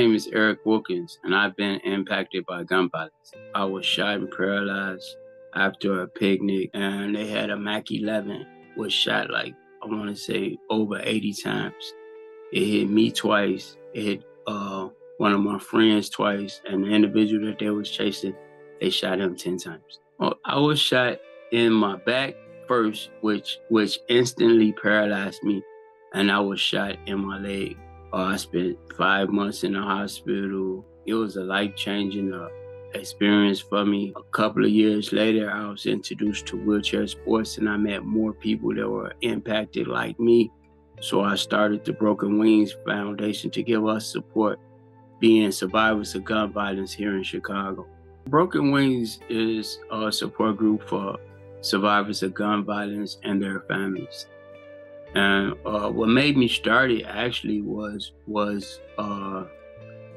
My name is Wilkins, and I've been impacted by gun violence. I was shot and paralyzed after a picnic, and they had a Mac 11. Was shot like, I want to say, over 80 times. It hit me twice. It hit one of my friends twice, and the individual that they was chasing, they shot him 10 times. Well, I was shot in my back first, which instantly paralyzed me, and I was shot in my leg. I spent 5 months in the hospital. It was a life-changing experience for me. A couple of years later, I was introduced to wheelchair sports, and I met more people that were impacted like me. So I started the Broken Winggz Foundation to give us support being survivors of gun violence here in Chicago. Broken Winggz is a support group for survivors of gun violence and their families. And what made me start it actually was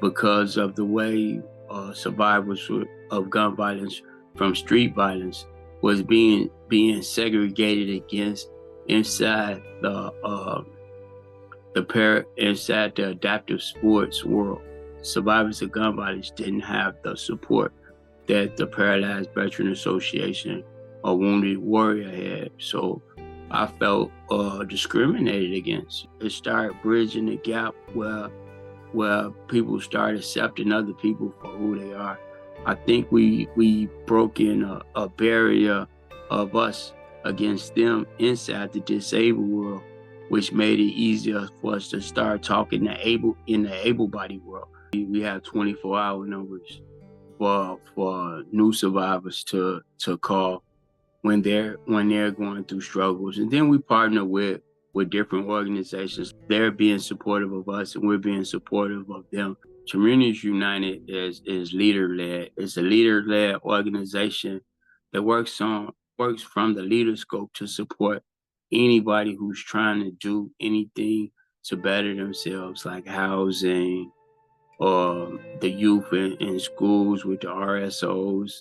because of the way survivors of gun violence from street violence was being segregated against inside the adaptive sports world. Survivors of gun violence didn't have the support that the Paralyzed Veteran Association or Wounded Warrior had. So I felt discriminated against. It started bridging the gap where people start accepting other people for who they are. I think we broke in a barrier of us against them inside the disabled world, which made it easier for us to start talking in the able-bodied world. We have 24-hour numbers for new survivors to call when they're going through struggles. And then we partner with different organizations. They're being supportive of us and we're being supportive of them. Communities United is leader-led. It's a leader-led organization that works from the leader scope to support anybody who's trying to do anything to better themselves, like housing, or the youth in schools with the RSOs.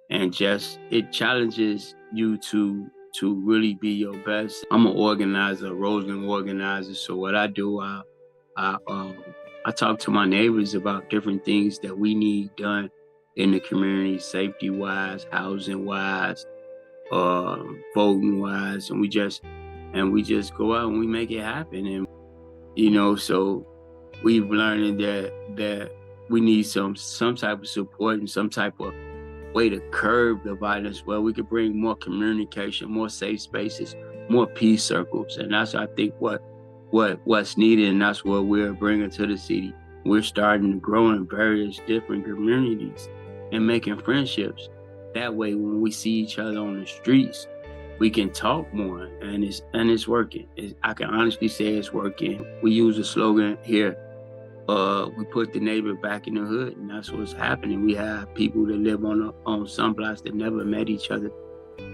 And just, it challenges you to really be your best. I'm an organizer, a Roseland organizer. So what I do, I talk to my neighbors about different things that we need done in the community, safety-wise, housing-wise, voting-wise, and we just go out and we make it happen. And so we've learned that we need some type of support and some type of way to curb the violence, where we could bring more communication, more safe spaces, more peace circles. And that's, I think, what's needed, and that's what we're bringing to the city. We're starting to grow in various different communities and making friendships. That way, when we see each other on the streets, we can talk more, and it's working. I can honestly say it's working. We use a slogan here. We put the neighbor back in the hood, and that's what's happening. We have people that live on some blocks that never met each other,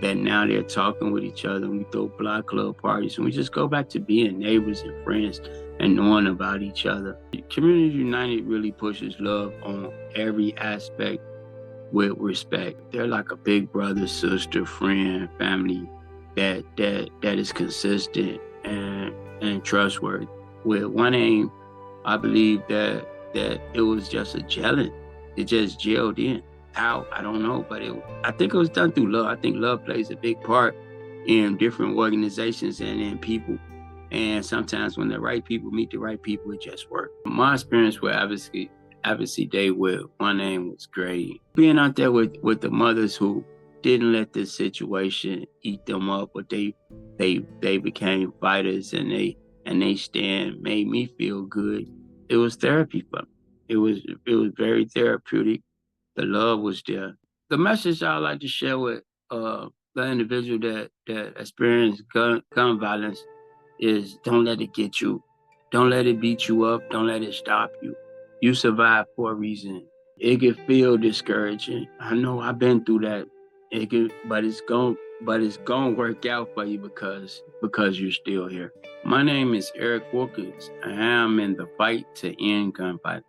that now they're talking with each other, and we throw block club parties, and we just go back to being neighbors and friends and knowing about each other. Community United really pushes love on every aspect with respect. They're like a big brother, sister, friend, family that is consistent and trustworthy. With one aim, I believe that it was just a gelling. It just gelled in. How? I don't know, but I think it was done through love. I think love plays a big part in different organizations and in people. And sometimes when the right people meet the right people, it just works. My experience with Advocacy Day with One Aim was great. Being out there with the mothers who didn't let this situation eat them up, but they became fighters, and they stand made me feel good. It was therapy for me. It was very therapeutic. The love was there. The message I like to share with the individual that experienced gun violence is, don't let it get you. Don't let it beat you up. Don't let it stop you. You survived for a reason. It can feel discouraging. I know I've been through that. But it's gonna work out for you because you're still here. My name is Wilkins, and I am in the fight to end gun violence.